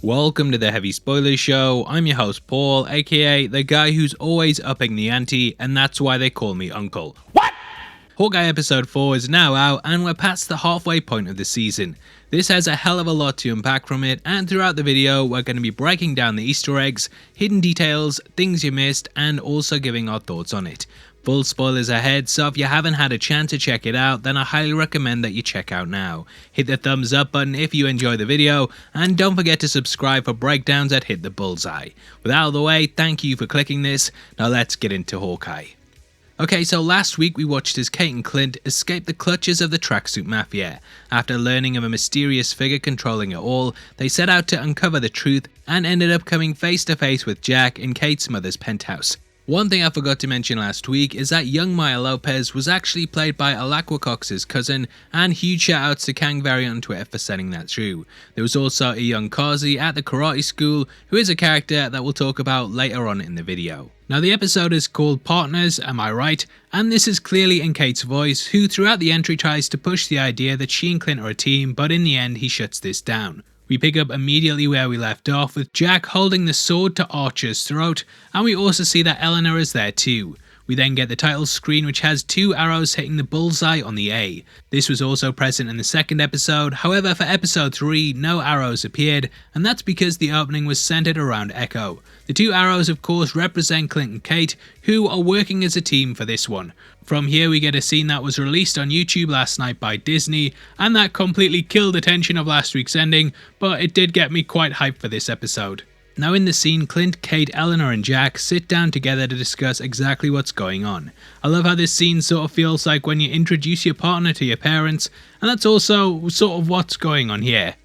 Welcome to the Heavy Spoilers Show. I'm your host Paul, aka the guy who's always upping the ante, and that's why they call me Uncle. What? Hawkeye episode 4 is now out and we're past the halfway point of the season. This has a hell of a lot to unpack from it, and throughout the video we're going to be breaking down the Easter eggs, hidden details, things you missed, and also giving our thoughts on it. Full spoilers ahead, so if you haven't had a chance to check it out, then I highly recommend that you check out now. Hit the thumbs up button if you enjoy the video, and don't forget to subscribe for breakdowns that hit the bullseye. With that out of the way, thank you for clicking this. Now let's get into Hawkeye. Okay, so last week we watched as Kate and Clint escape the clutches of the Tracksuit Mafia. After learning of a mysterious figure controlling it all, they set out to uncover the truth and ended up coming face to face with Jack in Kate's mother's penthouse. One thing I forgot to mention last week is that young Maya Lopez was actually played by Alaqua Cox's cousin, and huge shoutouts to Kang Variant on Twitter for sending that through. There was also a young Kazi at the karate school, who is a character that we'll talk about later on in the video. Now the episode is called Partners, Am I Right? And this is clearly in Kate's voice, who throughout the entry tries to push the idea that she and Clint are a team, but in the end he shuts this down. We pick up immediately where we left off, with Jack holding the sword to Archer's throat, and we also see that Eleanor is there too. We then get the title screen, which has two arrows hitting the bullseye on the A. This was also present in the second episode, however for episode 3 no arrows appeared, and that's because the opening was centered around Echo. The two arrows of course represent Clint and Kate, who are working as a team for this one. From here we get a scene that was released on YouTube last night by Disney, and that completely killed the tension of last week's ending, but it did get me quite hyped for this episode. Now in the scene, Clint, Kate, Eleanor and Jack sit down together to discuss exactly what's going on. I love how this scene sort of feels like when you introduce your partner to your parents, and that's also sort of what's going on here.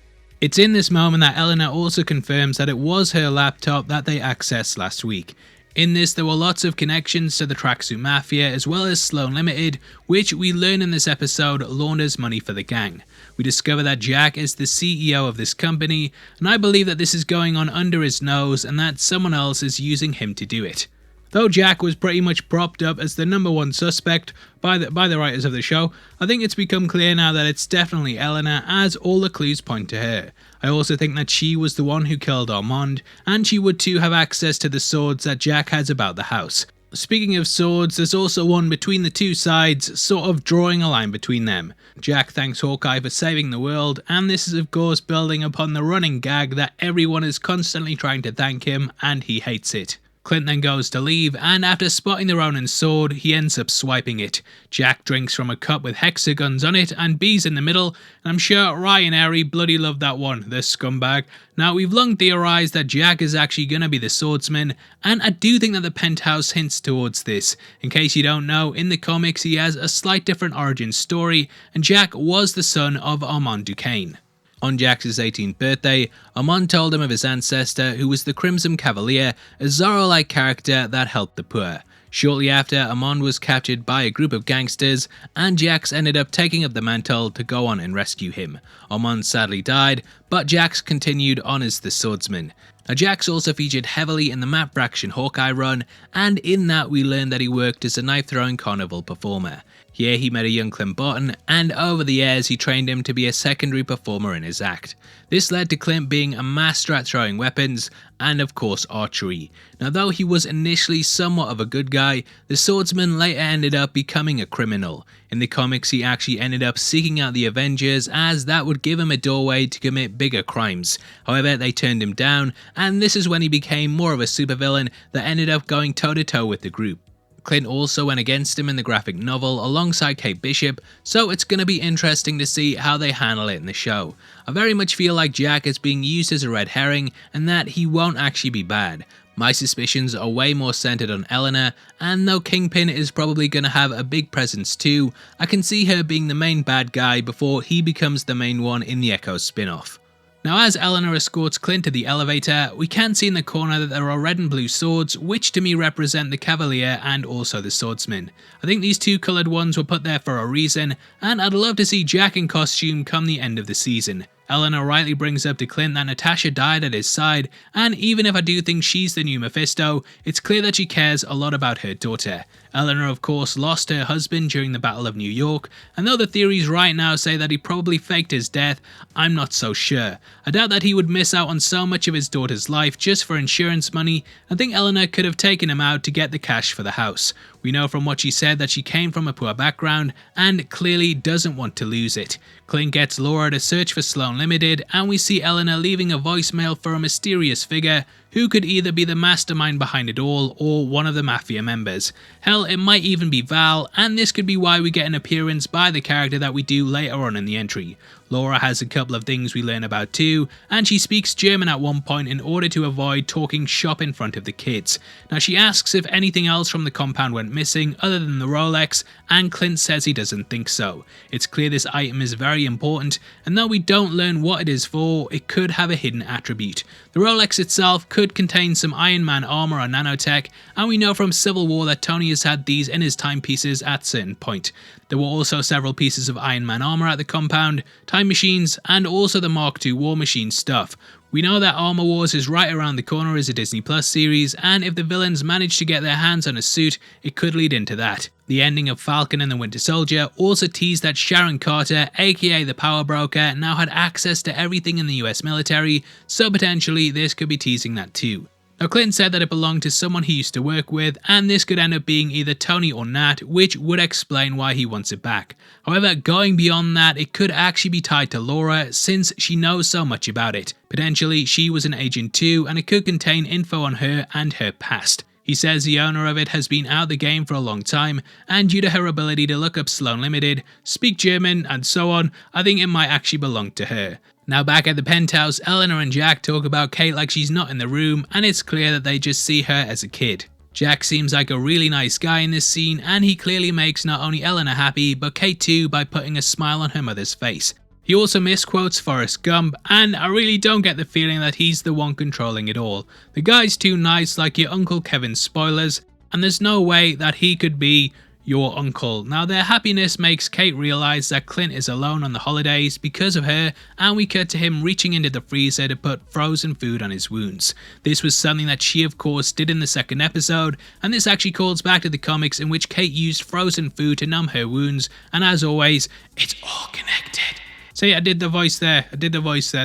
It's in this moment that Eleanor also confirms that it was her laptop that they accessed last week. In this, there were lots of connections to the Tracksuit Mafia as well as Sloan Limited, which we learn in this episode launders money for the gang. We discover that Jack is the CEO of this company, and I believe that this is going on under his nose and that someone else is using him to do it. Though Jack was pretty much propped up as the number one suspect by the writers of the show, I think it's become clear now that it's definitely Eleanor, as all the clues point to her. I also think that she was the one who killed Armand, and she would too have access to the swords that Jack has about the house. Speaking of swords, there's also one between the two sides, sort of drawing a line between them. Jack thanks Hawkeye for saving the world, and this is of course building upon the running gag that everyone is constantly trying to thank him, and he hates it. Clint then goes to leave, and after spotting the Ronin's sword, he ends up swiping it. Jack drinks from a cup with hexagons on it and bees in the middle, and I'm sure Ryan Airy bloody loved that one, the scumbag. Now we've long theorised that Jack is actually going to be the swordsman, and I do think that the penthouse hints towards this. In case you don't know, in the comics he has a slight different origin story, and Jack was the son of Armand Duquesne. On Jack's 18th birthday, Armand told him of his ancestor, who was the Crimson Cavalier, a Zorro-like character that helped the poor. Shortly after, Armand was captured by a group of gangsters, and Jax ended up taking up the mantle to go on and rescue him. Armand sadly died, but Jax continued on as the swordsman. Now Jax also featured heavily in the Matt Fraction Hawkeye run, and in that we learned that he worked as a knife-throwing carnival performer. Here he met a young Clint Barton, and over the years he trained him to be a secondary performer in his act. This led to Clint being a master at throwing weapons, and of course archery. Now though he was initially somewhat of a good guy, the swordsman later ended up becoming a criminal. In the comics he actually ended up seeking out the Avengers, as that would give him a doorway to commit bigger crimes. However, they turned him down, and this is when he became more of a supervillain that ended up going toe to toe with the group. Clint also went against him in the graphic novel alongside Kate Bishop, so it's going to be interesting to see how they handle it in the show. I very much feel like Jack is being used as a red herring and that he won't actually be bad. My suspicions are way more centered on Eleanor, and though Kingpin is probably going to have a big presence too, I can see her being the main bad guy before he becomes the main one in the Echo spin-off. Now as Eleanor escorts Clint to the elevator, we can see in the corner that there are red and blue swords, which to me represent the Cavalier and also the Swordsman. I think these two coloured ones were put there for a reason, and I'd love to see Jack in costume come the end of the season. Eleanor rightly brings up to Clint that Natasha died at his side, and even if I do think she's the new Mephisto, it's clear that she cares a lot about her daughter. Eleanor of course lost her husband during the Battle of New York, and though the theories right now say that he probably faked his death, I'm not so sure. I doubt that he would miss out on so much of his daughter's life just for insurance money. I think Eleanor could have taken him out to get the cash for the house. We know from what she said that she came from a poor background and clearly doesn't want to lose it. Clint gets Laura to search for Sloan Limited, and we see Eleanor leaving a voicemail for a mysterious figure who could either be the mastermind behind it all or one of the Mafia members. Hell, it might even be Val, and this could be why we get an appearance by the character that we do later on in the entry. Laura has a couple of things we learn about too, and she speaks German at one point in order to avoid talking shop in front of the kids. Now she asks if anything else from the compound went missing other than the Rolex, and Clint says he doesn't think so. It's clear this item is very important, and though we don't learn what it is for, it could have a hidden attribute. The Rolex itself could contain some Iron Man armor or nanotech, and we know from Civil War that Tony has had these in his timepieces at a certain point. There were also several pieces of Iron Man armor at the compound, time machines, and also the Mark II War Machine stuff. We know that Armor Wars is right around the corner as a Disney Plus series, and if the villains manage to get their hands on a suit, it could lead into that. The ending of Falcon and the Winter Soldier also teased that Sharon Carter, aka the Power Broker, now had access to everything in the US military, so potentially this could be teasing that too. Now Clint said that it belonged to someone he used to work with, and this could end up being either Tony or Nat, which would explain why he wants it back. However, going beyond that, it could actually be tied to Laura since she knows so much about it. Potentially she was an agent too, and it could contain info on her and her past. He says the owner of it has been out of the game for a long time, and due to her ability to look up Sloan Limited, speak German, and so on, I think it might actually belong to her. Now back at the penthouse, Eleanor and Jack talk about Kate like she's not in the room, and it's clear that they just see her as a kid. Jack seems like a really nice guy in this scene, and he clearly makes not only Eleanor happy, but Kate too by putting a smile on her mother's face. He also misquotes Forrest Gump, and I really don't get the feeling that he's the one controlling it all. The guy's too nice, like your Uncle Kevin's spoilers, and there's no way that he could be your uncle. Now their happiness makes Kate realise that Clint is alone on the holidays because of her, and we cut to him reaching into the freezer to put frozen food on his wounds. This was something that she of course did in the second episode, and this actually calls back to the comics in which Kate used frozen food to numb her wounds, and as always, it's all connected. See, I did the voice there,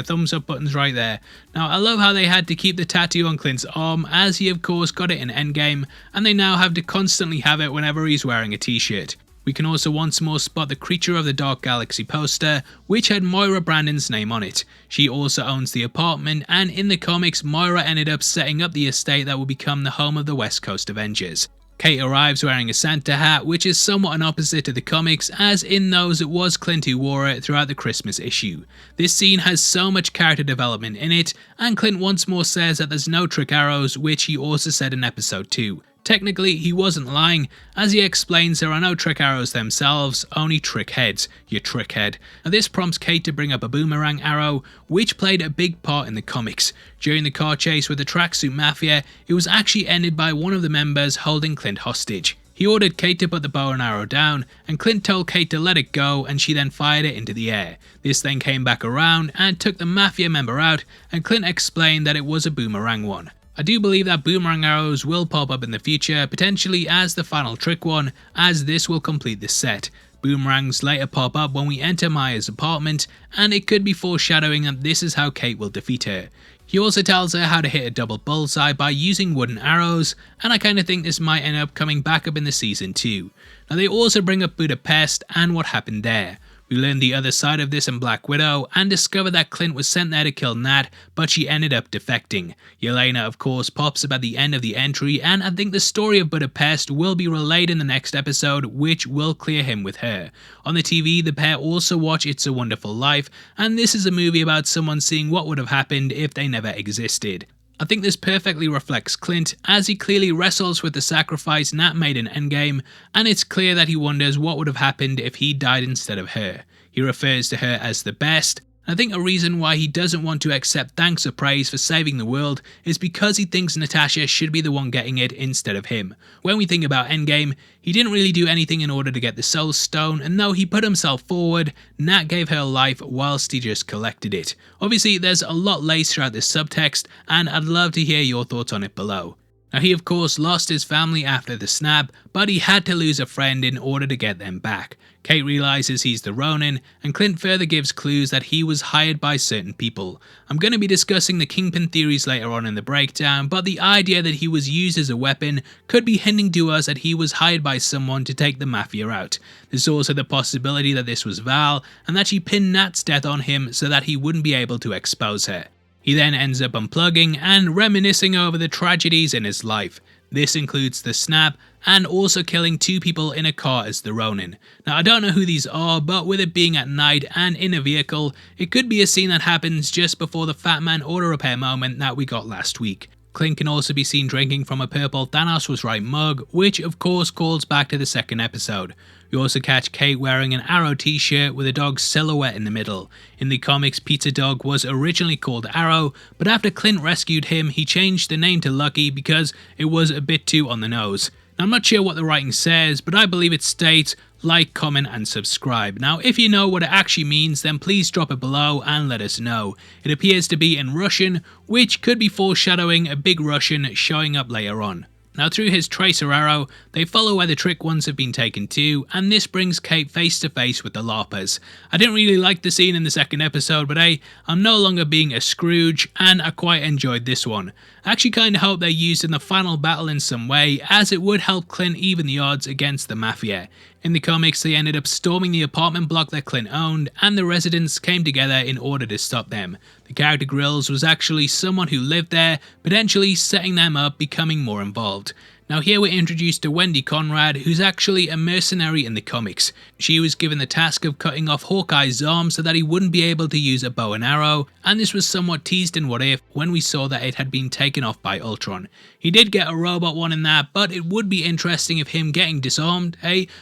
thumbs up buttons right there. Now I love how they had to keep the tattoo on Clint's arm, as he of course got it in Endgame, and they now have to constantly have it whenever he's wearing a t-shirt. We can also once more spot the Creature of the Dark Galaxy poster, which had Moira Brandon's name on it. She also owns the apartment, and in the comics Moira ended up setting up the estate that will become the home of the West Coast Avengers. Kate arrives wearing a Santa hat, which is somewhat an opposite to the comics, as in those it was Clint who wore it throughout the Christmas issue. This scene has so much character development in it, and Clint once more says that there's no trick arrows, which he also said in episode 2. Technically, he wasn't lying, as he explains there are no trick arrows themselves, only trick heads, you trickhead. Now this prompts Kate to bring up a boomerang arrow, which played a big part in the comics. During the car chase with the Tracksuit Mafia, it was actually ended by one of the members holding Clint hostage. He ordered Kate to put the bow and arrow down, and Clint told Kate to let it go, and she then fired it into the air. This then came back around and took the Mafia member out, and Clint explained that it was a boomerang one. I do believe that boomerang arrows will pop up in the future, potentially as the final trick one, as this will complete the set. Boomerangs later pop up when we enter Maya's apartment, and it could be foreshadowing that this is how Kate will defeat her. He also tells her how to hit a double bullseye by using wooden arrows, and I kinda think this might end up coming back up in the season 2. Now they also bring up Budapest and what happened there. We learn the other side of this in Black Widow, and discover that Clint was sent there to kill Nat, but she ended up defecting. Yelena of course pops up at the end of the entry, and I think the story of Budapest will be relayed in the next episode, which will clear him with her. On the TV, the pair also watch It's a Wonderful Life, and this is a movie about someone seeing what would have happened if they never existed. I think this perfectly reflects Clint, as he clearly wrestles with the sacrifice Nat made in Endgame, and it's clear that he wonders what would have happened if he died instead of her. He refers to her as the best, I think a reason why he doesn't want to accept thanks or praise for saving the world is because he thinks Natasha should be the one getting it instead of him. When we think about Endgame, he didn't really do anything in order to get the Soul Stone, and though he put himself forward, Nat gave her life whilst he just collected it. Obviously, there's a lot laced throughout this subtext, and I'd love to hear your thoughts on it below. Now, he of course lost his family after the snap, but he had to lose a friend in order to get them back. Kate realizes he's the Ronin, and Clint further gives clues that he was hired by certain people. I'm going to be discussing the Kingpin theories later on in the breakdown, but the idea that he was used as a weapon could be hinting to us that he was hired by someone to take the Mafia out. There's also the possibility that this was Val, and that she pinned Nat's death on him so that he wouldn't be able to expose her. He then ends up unplugging and reminiscing over the tragedies in his life. This includes the snap and also killing 2 people in a car as the Ronin. Now, I don't know who these are, but with it being at night and in a vehicle, it could be a scene that happens just before the Fat Man auto repair moment that we got last week. Clint can also be seen drinking from a purple Thanos was right mug, which of course calls back to the second episode. We also catch Kate wearing an Arrow t-shirt with a dog's silhouette in the middle. In the comics, Pizza Dog was originally called Arrow, but after Clint rescued him, he changed the name to Lucky because it was a bit too on the nose. Now, I'm not sure what the writing says, but I believe it states, like, comment and subscribe. Now, if you know what it actually means, then please drop it below and let us know. It appears to be in Russian, which could be foreshadowing a big Russian showing up later on. Now, through his tracer arrow, they follow where the trick ones have been taken to, and this brings Kate face to face with the LARPers. I didn't really like the scene in the second episode, but hey, I'm no longer being a Scrooge, and I quite enjoyed this one. I actually kinda hope they're used in the final battle in some way, as it would help Clint even the odds against the Mafia. In the comics, they ended up storming the apartment block that Clint owned, and the residents came together in order to stop them. The character Grills was actually someone who lived there, potentially setting them up becoming more involved. Now here we're introduced to Wendy Conrad, who's actually a mercenary in the comics. She was given the task of cutting off Hawkeye's arm so that he wouldn't be able to use a bow and arrow, and this was somewhat teased in What If when we saw that it had been taken off by Ultron. He did get a robot one in that, but it would be interesting if him getting disarmed,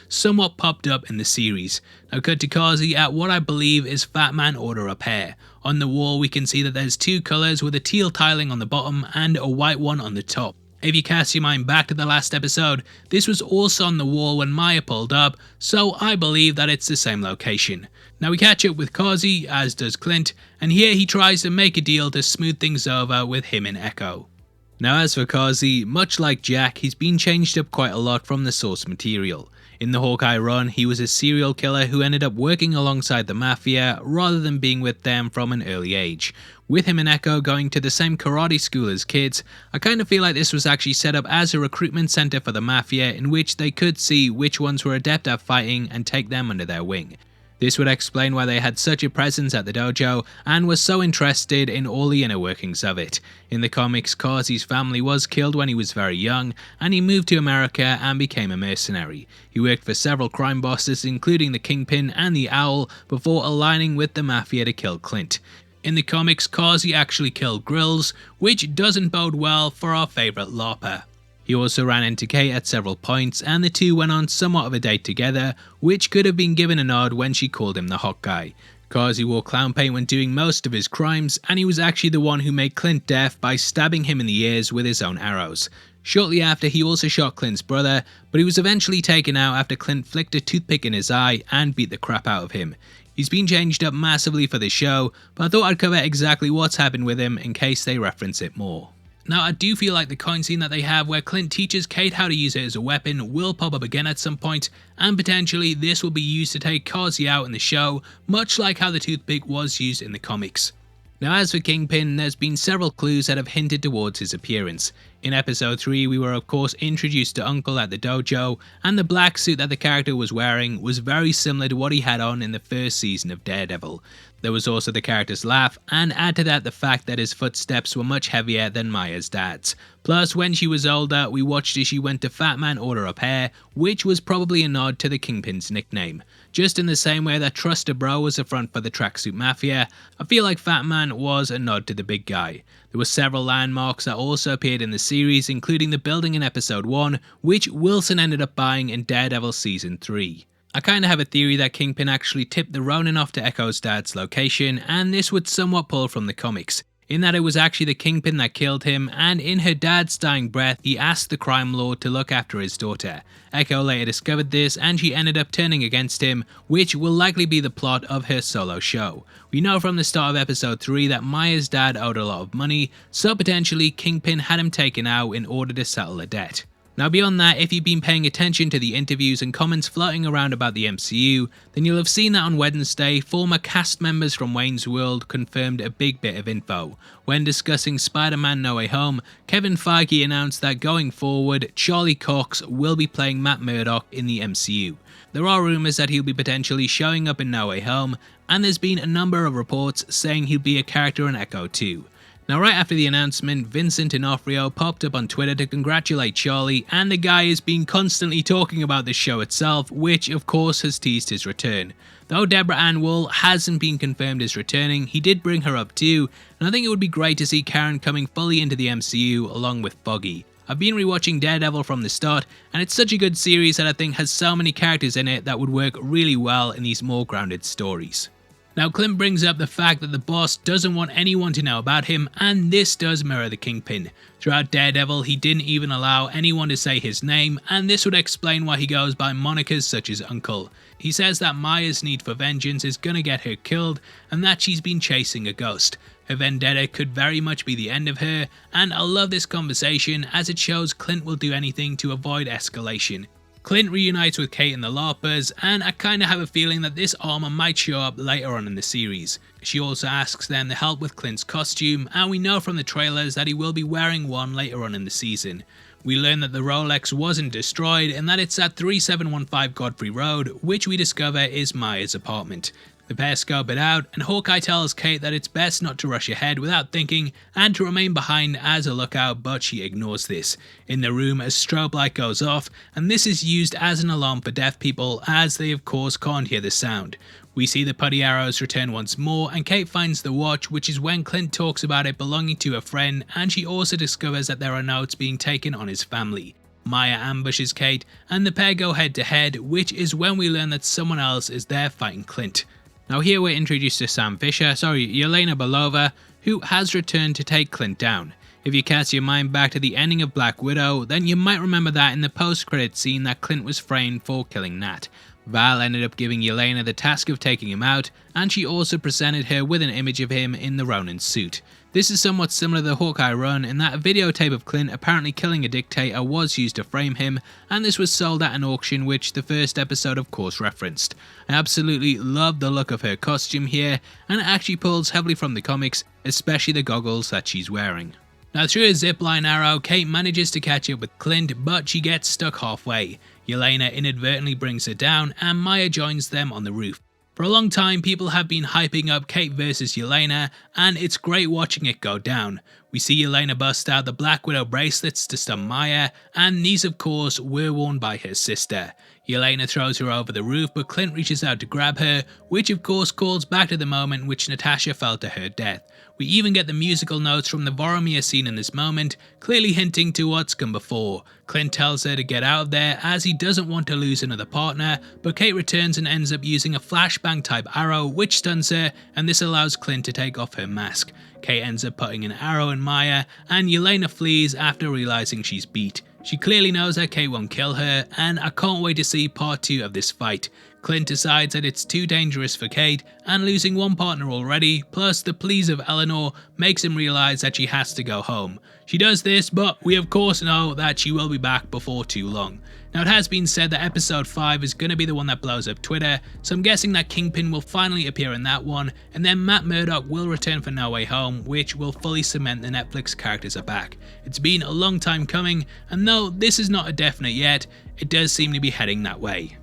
somewhat popped up in the series. Now cut to Kazi at what I believe is Fat Man Auto Repair. On the wall we can see that there's 2 colours with a teal tiling on the bottom and a white one on the top. If you cast your mind back to the last episode, this was also on the wall when Maya pulled up, so I believe that it's the same location. Now we catch up with Kazi, as does Clint, and here he tries to make a deal to smooth things over with him and Echo. Now as for Kazi, much like Jack, he's been changed up quite a lot from the source material. In the Hawkeye run, he was a serial killer who ended up working alongside the Mafia rather than being with them from an early age. With him and Echo going to the same karate school as kids, I kind of feel like this was actually set up as a recruitment center for the Mafia in which they could see which ones were adept at fighting and take them under their wing. This would explain why they had such a presence at the dojo and were so interested in all the inner workings of it. In the comics, Kazi's family was killed when he was very young, and he moved to America and became a mercenary. He worked for several crime bosses including the Kingpin and the Owl before aligning with the Mafia to kill Clint. In the comics, Kazi actually killed Grills, which doesn't bode well for our favourite LARPer. He also ran into Kate at several points, and the two went on somewhat of a date together, which could have been given a nod when she called him the hot guy. Kazi wore clown paint when doing most of his crimes, and he was actually the one who made Clint deaf by stabbing him in the ears with his own arrows. Shortly after, he also shot Clint's brother, but he was eventually taken out after Clint flicked a toothpick in his eye and beat the crap out of him. He's been changed up massively for the show, but I thought I'd cover exactly what's happened with him in case they reference it more. Now, I do feel like the coin scene that they have where Clint teaches Kate how to use it as a weapon will pop up again at some point, and potentially this will be used to take Kazi out in the show, much like how the toothpick was used in the comics. Now, as for Kingpin, there's been several clues that have hinted towards his appearance. In episode 3, we were of course introduced to Uncle at the dojo, and the black suit that the character was wearing was very similar to what he had on in the first season of Daredevil. There was also the character's laugh, and add to that the fact that his footsteps were much heavier than Maya's dad's. Plus, when she was older, we watched as she went to Fat Man Auto Repair, which was probably a nod to the Kingpin's nickname. Just in the same way that Trust a Bro was a front for the Tracksuit Mafia, I feel like Fat Man was a nod to the big guy. There were several landmarks that also appeared in the series, including the building in episode 1, which Wilson ended up buying in Daredevil season 3. I kinda have a theory that Kingpin actually tipped the Ronin off to Echo's dad's location, and this would somewhat pull from the comics, in that it was actually the Kingpin that killed him, and in her dad's dying breath, he asked the crime lord to look after his daughter. Echo later discovered this, and she ended up turning against him, which will likely be the plot of her solo show. We know from the start of episode 3 that Maya's dad owed a lot of money, so potentially Kingpin had him taken out in order to settle the debt. Now beyond that, if you've been paying attention to the interviews and comments floating around about the MCU, then you'll have seen that on Wednesday, former cast members from Wayne's World confirmed a big bit of info. When discussing Spider-Man No Way Home, Kevin Feige announced that going forward, Charlie Cox will be playing Matt Murdock in the MCU. There are rumours that he'll be potentially showing up in No Way Home, and there's been a number of reports saying he'll be a character in Echo 2. Now right after the announcement, Vincent D'Onofrio popped up on Twitter to congratulate Charlie, and the guy has been constantly talking about the show itself, which of course has teased his return. Though Deborah Ann Woll hasn't been confirmed as returning, he did bring her up too, and I think it would be great to see Karen coming fully into the MCU along with Foggy. I've been rewatching Daredevil from the start, and it's such a good series that I think has so many characters in it that would work really well in these more grounded stories. Now Clint brings up the fact that the boss doesn't want anyone to know about him, and this does mirror the Kingpin. Throughout Daredevil, he didn't even allow anyone to say his name, and this would explain why he goes by monikers such as Uncle. He says that Maya's need for vengeance is gonna get her killed, and that she's been chasing a ghost. Her vendetta could very much be the end of her, and I love this conversation as it shows Clint will do anything to avoid escalation. Clint reunites with Kate and the LARPers, and I kinda have a feeling that this armor might show up later on in the series. She also asks them to help with Clint's costume, and we know from the trailers that he will be wearing one later on in the season. We learn that the Rolex wasn't destroyed and that it's at 3715 Godfrey Road, which we discover is Maya's apartment. The pair scope it out, and Hawkeye tells Kate that it's best not to rush ahead without thinking and to remain behind as a lookout, but she ignores this. In the room, a strobe light goes off, and this is used as an alarm for deaf people as they of course can't hear the sound. We see the putty arrows return once more, and Kate finds the watch, which is when Clint talks about it belonging to a friend, and she also discovers that there are notes being taken on his family. Maya ambushes Kate, and the pair go head to head, which is when we learn that someone else is there fighting Clint. Now here we're introduced to Yelena Belova, who has returned to take Clint down. If you cast your mind back to the ending of Black Widow, then you might remember that in the post-credit scene that Clint was framed for killing Nat. Val ended up giving Yelena the task of taking him out, and she also presented her with an image of him in the Ronin suit. This is somewhat similar to the Hawkeye run in that a videotape of Clint apparently killing a dictator was used to frame him, and this was sold at an auction which the first episode of course referenced. I absolutely love the look of her costume here, and it actually pulls heavily from the comics, especially the goggles that she's wearing. Now through a zipline arrow, Kate manages to catch up with Clint, but she gets stuck halfway. Yelena inadvertently brings her down, and Maya joins them on the roof. For a long time, people have been hyping up Kate versus Yelena, and it's great watching it go down. We see Yelena bust out the Black Widow bracelets to stun Maya, and these of course were worn by her sister. Yelena throws her over the roof, but Clint reaches out to grab her, which of course calls back to the moment in which Natasha fell to her death. We even get the musical notes from the Voromir scene in this moment, clearly hinting to what's come before. Clint tells her to get out of there as he doesn't want to lose another partner, but Kate returns and ends up using a flashbang type arrow which stuns her, and this allows Clint to take off her mask. Kate ends up putting an arrow in Maya, and Yelena flees after realizing she's beat. She clearly knows that Kate won't kill her, and I can't wait to see part 2 of this fight. Clint decides that it's too dangerous for Kate, and losing one partner already, plus the pleas of Eleanor, makes him realise that she has to go home. She does this, but we of course know that she will be back before too long. Now it has been said that episode 5 is going to be the one that blows up Twitter, so I'm guessing that Kingpin will finally appear in that one, and then Matt Murdock will return for No Way Home, which will fully cement the Netflix characters are back. It's been a long time coming, and though this is not a definite yet, it does seem to be heading that way.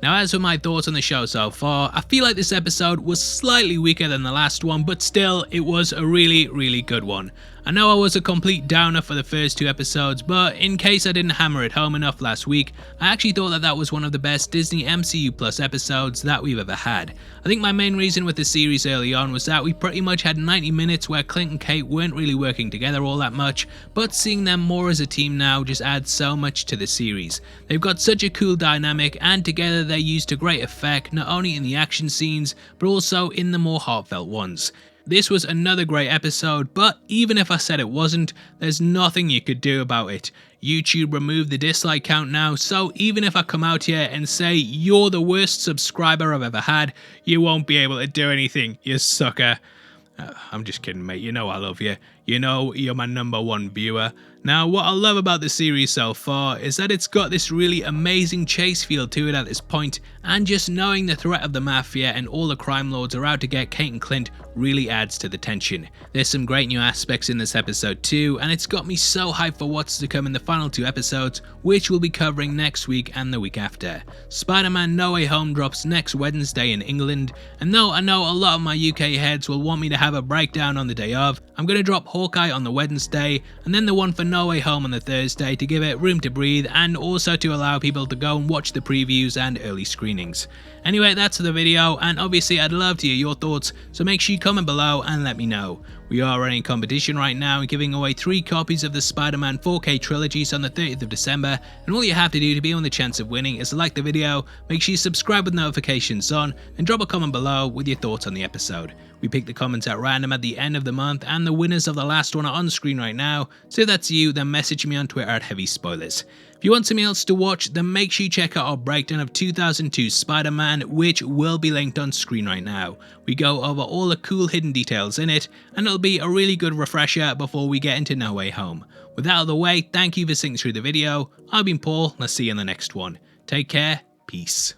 Now as for my thoughts on the show so far, I feel like this episode was slightly weaker than the last one, but still it was a really good one. I know I was a complete downer for the first 2 episodes, but in case I didn't hammer it home enough last week, I actually thought that was one of the best Disney MCU Plus episodes that we've ever had. I think my main reason with the series early on was that we pretty much had 90 minutes where Clint and Kate weren't really working together all that much, but seeing them more as a team now just adds so much to the series. They've got such a cool dynamic, and together they use to great effect not only in the action scenes, but also in the more heartfelt ones. This was another great episode, but even if I said it wasn't, there's nothing you could do about it. YouTube removed the dislike count now, so even if I come out here and say you're the worst subscriber I've ever had, you won't be able to do anything, you sucker. I'm just kidding, mate. You know I love you. You know you're my #1 viewer. Now, what I love about the series so far is that it's got this really amazing chase feel to it at this point, and just knowing the threat of the Mafia and all the crime lords are out to get Kate and Clint really adds to the tension. There's some great new aspects in this episode too, and it's got me so hyped for what's to come in the final 2 episodes, which we'll be covering next week and the week after. Spider-Man No Way Home drops next Wednesday in England, and though I know a lot of my UK heads will want me to have a breakdown on the day of, I'm going to drop Hawkeye on the Wednesday, and then the one for No Way Home on the Thursday to give it room to breathe, and also to allow people to go and watch the previews and early screenings. Anyway, that's the video, and obviously I'd love to hear your thoughts, so make sure you comment below and let me know. We are running a competition right now and giving away 3 copies of the Spider-Man 4K trilogies on the 30th of December, and all you have to do to be on the chance of winning is to like the video, make sure you subscribe with notifications on, and drop a comment below with your thoughts on the episode. We pick the comments at random at the end of the month, and the winners of the last one are on screen right now, so if that's you, then message me on Twitter at HeavySpoilers. If you want something else to watch, then make sure you check out our breakdown of 2002 Spider-Man, which will be linked on screen right now. We go over all the cool hidden details in it, and it'll be a really good refresher before we get into No Way Home. With that out of the way, thank you for sitting through the video. I've been Paul, and I'll see you in the next one. Take care, peace.